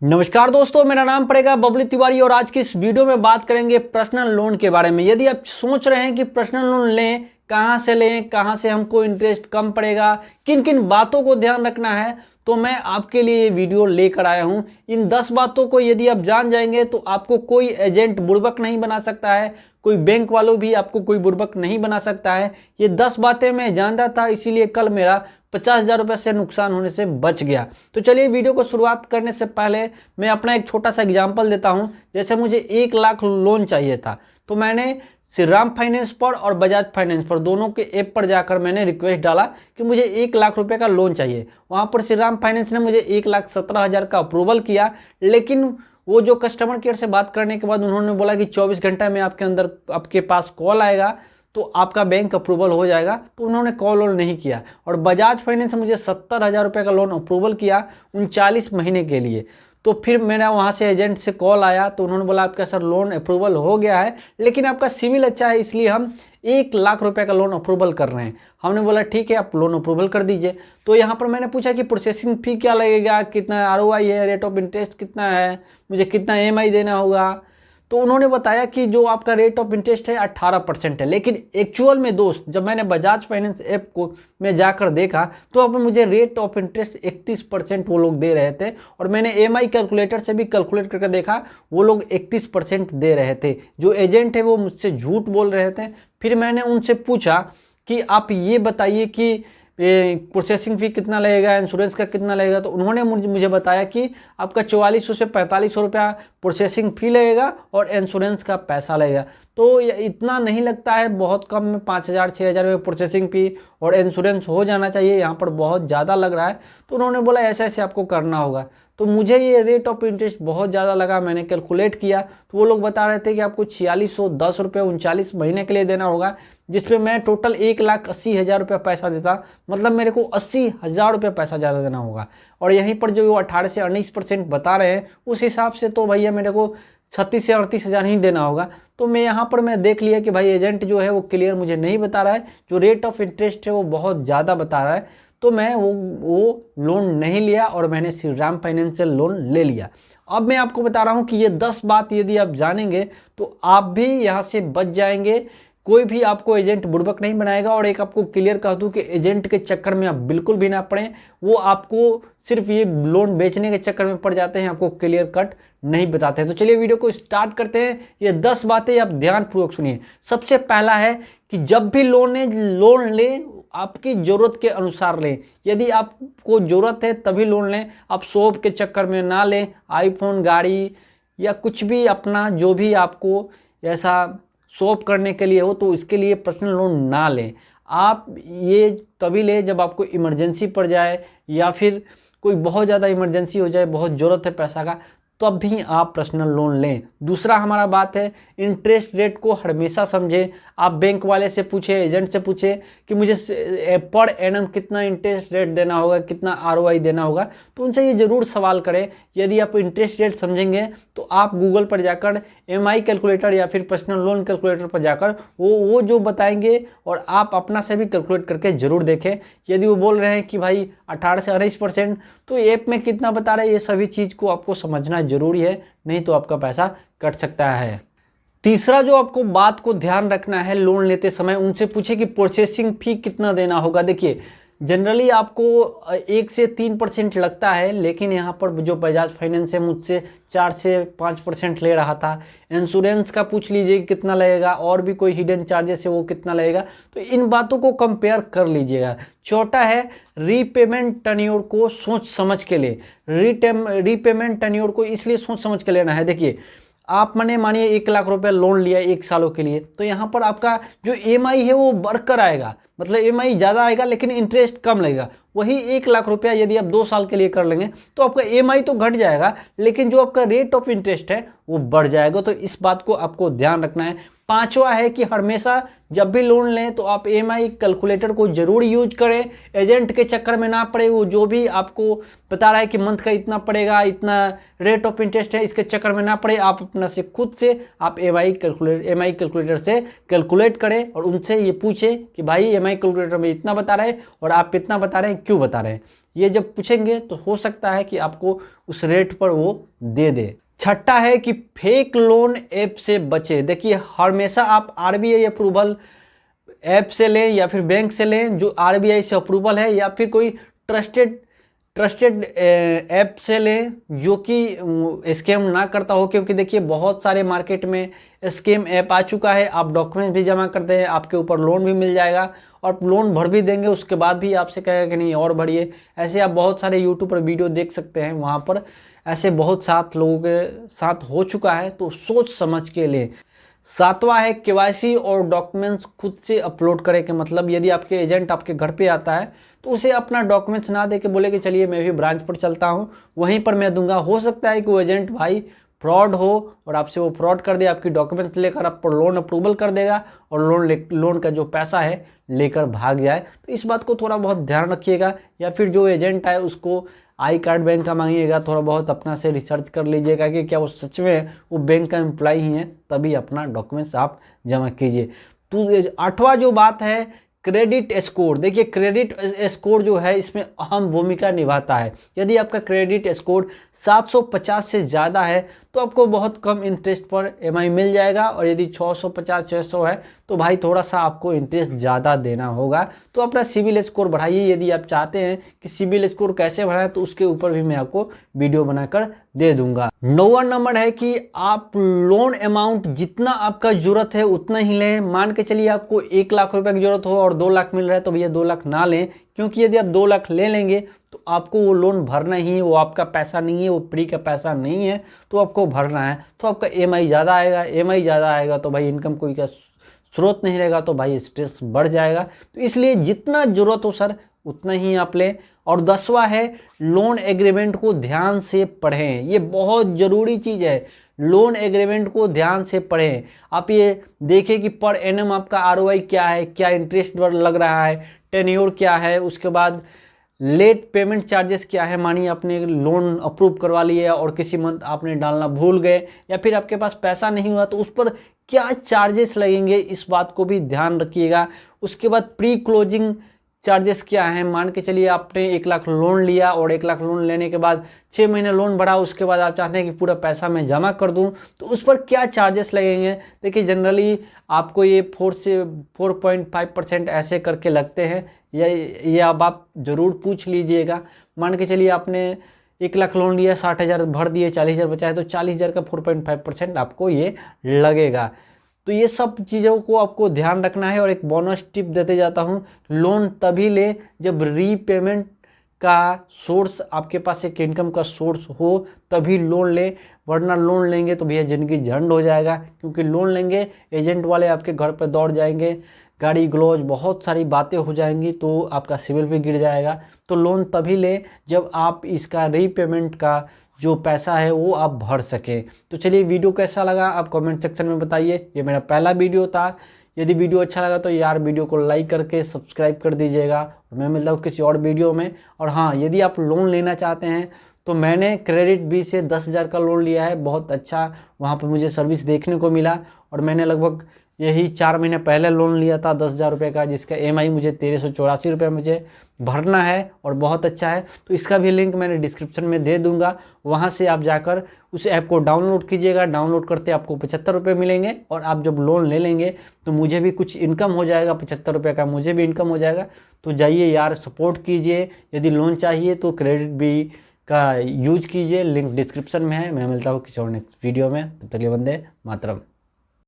नमस्कार दोस्तों, मेरा नाम पड़ेगा बबली तिवारी और आज की इस वीडियो में बात करेंगे पर्सनल लोन के बारे में। यदि आप सोच रहे हैं कि पर्सनल लोन लें, कहाँ से लें, कहाँ से हमको इंटरेस्ट कम पड़ेगा, किन किन बातों को ध्यान रखना है, तो मैं आपके लिए ये वीडियो लेकर आया हूँ। इन 10 बातों को यदि आप जान जाएंगे तो आपको कोई एजेंट बुड़बक नहीं बना सकता है, कोई बैंक वालों भी आपको कोई बुड़बक नहीं बना सकता है। ये 10 बातें मैं जानता था, इसीलिए कल मेरा 50,000 रुपये से नुकसान होने से बच गया। तो चलिए वीडियो को शुरुआत करने से पहले मैं अपना एक छोटा सा एग्जांपल देता हूं। जैसे मुझे 1 लाख लोन चाहिए था, तो मैंने श्रीराम फाइनेंस पर और बजाज फाइनेंस पर दोनों के ऐप पर जाकर मैंने रिक्वेस्ट डाला कि मुझे 1 लाख रुपए का लोन चाहिए। वहाँ पर श्रीराम फाइनेंस ने मुझे 1,17,000 का अप्रूवल किया, लेकिन वो जो कस्टमर केयर से बात करने के बाद उन्होंने बोला कि 24 घंटा में आपके पास कॉल आएगा तो आपका बैंक अप्रूवल हो जाएगा। तो उन्होंने कॉल नहीं किया। और बजाज फाइनेंस मुझे 70,000 रुपये का लोन अप्रूवल किया 39 महीने के लिए। तो फिर मेरा वहाँ से एजेंट से कॉल आया, तो उन्होंने बोला आपका सर लोन अप्रूवल हो गया है, लेकिन आपका सिविल अच्छा है, इसलिए हम 1 लाख रुपए का लोन अप्रूवल कर रहे हैं। हमने बोला ठीक है, आप लोन अप्रूवल कर दीजिए। तो यहाँ पर मैंने पूछा कि प्रोसेसिंग फ़ी क्या लगेगा, कितना आरओआई है, रेट ऑफ इंटरेस्ट कितना है, मुझे कितना ईएमआई देना होगा। तो उन्होंने बताया कि जो आपका रेट ऑफ इंटरेस्ट है 18% है। लेकिन एक्चुअल में दोस्त, जब मैंने बजाज फाइनेंस ऐप को में जाकर देखा तो अब मुझे रेट ऑफ इंटरेस्ट 31% वो लोग दे रहे थे। और मैंने ईएमआई कैलकुलेटर से भी कैलकुलेट करके देखा, वो लोग 31% दे रहे थे। जो एजेंट है वो मुझसे झूठ बोल रहे थे। फिर मैंने उनसे पूछा कि आप ये बताइए कि प्रोसेसिंग फ़ी कितना लगेगा, इंश्योरेंस का कितना लगेगा। तो उन्होंने मुझे बताया कि आपका 4400 से 4500 रुपया प्रोसेसिंग फ़ी लगेगा और इंश्योरेंस का पैसा लगेगा। तो इतना नहीं लगता है, बहुत कम में 5,000 6,000 में प्रोसेसिंग फ़ी और इंश्योरेंस हो जाना चाहिए, यहाँ पर बहुत ज़्यादा लग रहा है। तो उन्होंने बोला ऐसे ऐसे आपको करना होगा। तो मुझे ये रेट ऑफ इंटरेस्ट बहुत ज़्यादा लगा। मैंने कैलकुलेट किया तो वो लोग बता रहे थे कि आपको 4610 रुपये 39 महीने के लिए देना होगा, जिसपे मैं टोटल 1,80,000 रुपये पैसा देता, मतलब मेरे को 80,000 रुपये पैसा ज़्यादा देना होगा। और यहीं पर जो 18 से 19% बता रहे हैं, उस हिसाब से तो भैया मेरे को 36 से 38,000 ही देना होगा। तो मैं यहाँ पर मैं देख लिया कि भाई एजेंट जो है वो क्लियर मुझे नहीं बता रहा है, जो रेट ऑफ इंटरेस्ट है वो बहुत ज़्यादा बता रहा है। तो मैं वो लोन नहीं लिया और मैंने श्रीराम फाइनेंशियल लोन ले लिया। अब मैं आपको बता रहा हूँ कि ये 10 बात यदि आप जानेंगे तो आप भी यहाँ से बच जाएंगे। कोई भी आपको एजेंट बुड़बक नहीं बनाएगा। और एक आपको क्लियर कह दूँ कि एजेंट के चक्कर में आप बिल्कुल भी ना पड़ें। वो आपको सिर्फ ये लोन बेचने के चक्कर में पड़ जाते हैं, आपको क्लियर कट नहीं बताते हैं। तो चलिए वीडियो को स्टार्ट करते हैं। ये 10 बातें आप ध्यानपूर्वक सुनिए। सबसे पहला है कि जब भी लोन लें आपकी ज़रूरत के अनुसार लें। यदि आपको ज़रूरत है तभी लोन लें, आप शौक के चक्कर में ना लें। आईफोन, गाड़ी या कुछ भी अपना जो भी आपको ऐसा शॉप करने के लिए हो, तो इसके लिए पर्सनल लोन ना लें। आप ये तभी लें जब आपको इमरजेंसी पड़ जाए या फिर कोई बहुत ज़्यादा इमरजेंसी हो जाए, बहुत ज़रूरत है पैसा का, तब भी आप पर्सनल लोन लें। दूसरा हमारा बात है, इंटरेस्ट रेट को हमेशा समझें। आप बैंक वाले से पूछें, एजेंट से पूछें कि मुझे पर एनम कितना इंटरेस्ट रेट देना होगा, कितना आरओआई देना होगा। तो उनसे ये ज़रूर सवाल करें। यदि आप इंटरेस्ट रेट समझेंगे तो आप गूगल पर जाकर ईएमआई कैलकुलेटर या फिर पर्सनल लोन कैलकुलेटर पर जाकर वो जो बताएंगे और आप अपना से भी कैलकुलेट करके ज़रूर देखें। यदि वो बोल रहे हैं कि भाई 18 से 19%, तो ऐप में कितना बता रहे हैं, ये सभी चीज़ को आपको समझना जरूरी है, नहीं तो आपका पैसा कट सकता है। तीसरा जो आपको बात को ध्यान रखना है, लोन लेते समय उनसे पूछे कि प्रोसेसिंग फ़ी कितना देना होगा। देखिए जनरली आपको 1 से 3% लगता है, लेकिन यहाँ पर जो बजाज फाइनेंस है मुझसे 4 से 5% ले रहा था। इंश्योरेंस का पूछ लीजिए कितना लगेगा, और भी कोई हिडन चार्जेस है वो कितना लगेगा। तो इन बातों को कंपेयर कर लीजिएगा। चौथा है, रीपेमेंट टन्योर को सोच समझ के ले। रीपेमेंट टन्योर को इसलिए सोच समझ के लेना है। देखिए आप मानिए 1 लाख रुपए लोन लिया 1 सालों के लिए, तो यहाँ पर आपका जो ईएमआई है वो बढ़कर आएगा, मतलब ईएमआई ज़्यादा आएगा लेकिन इंटरेस्ट कम लगेगा। वही 1 लाख रुपया यदि आप 2 साल के लिए कर लेंगे तो आपका ईएमआई तो घट जाएगा, लेकिन जो आपका रेट ऑफ इंटरेस्ट है वो बढ़ जाएगा। तो इस बात को आपको ध्यान रखना है। पांचवा है कि हमेशा जब भी लोन लें तो आप ईएमआई कैलकुलेटर को जरूर यूज करें। एजेंट के चक्कर में ना पड़े। वो जो भी आपको बता रहा है कि मंथ का इतना पड़ेगा, इतना रेट ऑफ इंटरेस्ट है, इसके चक्कर में ना पड़े। आप अपना से खुद से आप ईएमआई कैलकुलेटर से कैलकुलेट करें और उनसे ये पूछें कि भाई ईएमआई कैलकुलेटर में इतना बता रहे हैं और आप इतना बता रहे हैं, क्यों बता रहे हैं। ये जब पूछेंगे तो हो सकता है कि आपको उस रेट पर वो दे दे। छठा है कि फेक लोन ऐप से बचे। देखिए हमेशा आप आरबीआई अप्रूवल ऐप से लें या फिर बैंक से लें जो आरबीआई से अप्रूवल है, या फिर कोई ट्रस्टेड ऐप से लें जो कि स्कैम ना करता हो। क्योंकि देखिए बहुत सारे मार्केट में स्कैम ऐप आ चुका है। आप डॉक्यूमेंट भी जमा कर दें, आपके ऊपर लोन भी मिल जाएगा और लोन भर भी देंगे, उसके बाद भी आपसे कहेगा कि नहीं और भरिए। ऐसे आप बहुत सारे यूट्यूब पर वीडियो देख सकते हैं, वहाँ पर ऐसे बहुत साथ लोगों के साथ हो चुका है, तो सोच समझ के लें। सातवां है केवाईसी और डॉक्यूमेंट्स खुद से अपलोड करें के मतलब यदि आपके एजेंट आपके घर पे आता है तो उसे अपना डॉक्यूमेंट्स ना दे के बोले कि चलिए मैं भी ब्रांच पर चलता हूँ, वहीं पर मैं दूंगा। हो सकता है कि वो एजेंट भाई फ्रॉड हो और आपसे वो फ्रॉड कर दे, आपकी डॉक्यूमेंट्स लेकर आप पर लोन अप्रूवल कर देगा और लोन का जो पैसा है लेकर भाग जाए। तो इस बात को थोड़ा बहुत ध्यान रखिएगा। या फिर जो एजेंट है उसको आई कार्ड बैंक का मांगिएगा, थोड़ा बहुत अपना से रिसर्च कर लीजिएगा कि क्या वो सच में वो बैंक का एम्प्लॉय ही है, तभी अपना डॉक्यूमेंट्स आप जमा कीजिए। तो आठवां जो बात है क्रेडिट स्कोर। देखिए क्रेडिट स्कोर जो है इसमें अहम भूमिका निभाता है। यदि आपका क्रेडिट स्कोर 750 से ज़्यादा है तो आपको बहुत कम इंटरेस्ट पर ईएमआई मिल जाएगा, और यदि 650-600 है तो भाई थोड़ा सा आपको इंटरेस्ट ज़्यादा देना होगा। तो अपना सिविल स्कोर बढ़ाइए। यदि आप चाहते हैं कि सिविल स्कोर कैसे बढ़ाएं तो उसके ऊपर भी मैं आपको वीडियो बनाकर दे दूंगा। 9वां नंबर है कि आप लोन अमाउंट जितना आपका जरूरत है उतना ही लें। मान के चलिए आपको 1 लाख रुपए की जरूरत हो और 2 लाख मिल रहा है तो भैया 2 लाख ना लें, क्योंकि यदि आप 2 लाख ले लेंगे तो आपको वो लोन भरना ही है। वो आपका पैसा नहीं है, वो फ्री का पैसा नहीं है, तो आपको भरना है। तो आपका ईएमआई ज़्यादा आएगा, ईएमआई ज़्यादा आएगा तो भाई इनकम कोई का स्रोत नहीं रहेगा, तो भाई स्ट्रेस बढ़ जाएगा। तो इसलिए जितना ज़रूरत हो सर उतना ही आप लें। और 10वां है लोन एग्रीमेंट को ध्यान से पढ़ें। ये बहुत ज़रूरी चीज़ है, लोन एग्रीमेंट को ध्यान से पढ़ें। आप ये देखें कि पर एनम आपका आरओआई क्या है, क्या इंटरेस्ट लग रहा है, टेन्योर क्या है, उसके बाद लेट पेमेंट चार्जेस क्या है। मानिए आपने लोन अप्रूव करवा लिया और किसी मंथ आपने डालना भूल गए या फिर आपके पास पैसा नहीं हुआ तो उस पर क्या चार्जेस लगेंगे, इस बात को भी ध्यान रखिएगा। उसके बाद प्री क्लोजिंग चार्जेस क्या हैं। मान के चलिए आपने 1 लाख लोन लिया और 1 लाख लोन लेने के बाद 6 महीने लोन भरा, उसके बाद आप चाहते हैं कि पूरा पैसा मैं जमा कर दूं, तो उस पर क्या चार्जेस लगेंगे। देखिए जनरली आपको ये 4 से 4.5% ऐसे करके लगते हैं। ये अब आप ज़रूर पूछ लीजिएगा। मान के चलिए आपने 1 लाख लोन लिया, 60,000 भर दिए, 40,000 बचा है, तो 40,000 का 4.5% आपको ये लगेगा। तो ये सब चीज़ों को आपको ध्यान रखना है। और एक बोनस टिप देते जाता हूँ, लोन तभी ले जब रीपेमेंट का सोर्स आपके पास एक इनकम का सोर्स हो, तभी लोन ले, वरना लोन लेंगे तो भैया जिंदगी झंड हो जाएगा। क्योंकि लोन लेंगे एजेंट वाले आपके घर पर दौड़ जाएंगे, गाड़ी ग्लोज बहुत सारी बातें हो जाएंगी, तो आपका सिविल भी गिर जाएगा। तो लोन तभी ले जब आप इसका रीपेमेंट का जो पैसा है वो आप भर सके। तो चलिए वीडियो कैसा लगा आप कमेंट सेक्शन में बताइए। ये मेरा पहला वीडियो था। यदि वीडियो अच्छा लगा तो यार वीडियो को लाइक करके सब्सक्राइब कर दीजिएगा। और मैं मिलता हूँ किसी और वीडियो में। और हाँ, यदि आप लोन लेना चाहते हैं तो मैंने क्रेडिट बी से 10,000 का लोन लिया है, बहुत अच्छा वहाँ पर मुझे सर्विस देखने को मिला। और मैंने लगभग यही 4 महीने पहले लोन लिया था 10,000 रुपये का, जिसका ईएमआई मुझे 1384 रुपये मुझे भरना है और बहुत अच्छा है। तो इसका भी लिंक मैंने डिस्क्रिप्शन में दे दूंगा, वहाँ से आप जाकर उस ऐप को डाउनलोड कीजिएगा। डाउनलोड करते आपको 75 रुपये मिलेंगे और आप जब लोन ले लेंगे तो मुझे भी कुछ इनकम हो जाएगा, 75 रुपये का मुझे भी इनकम हो जाएगा। तो जाइए यार सपोर्ट कीजिए। यदि लोन चाहिए तो क्रेडिट बी का यूज कीजिए, लिंक डिस्क्रिप्शन में है। मैं मिलता हूँ किसी और नेक्स्ट वीडियो में, तब तक के लिए वंदे मातरम।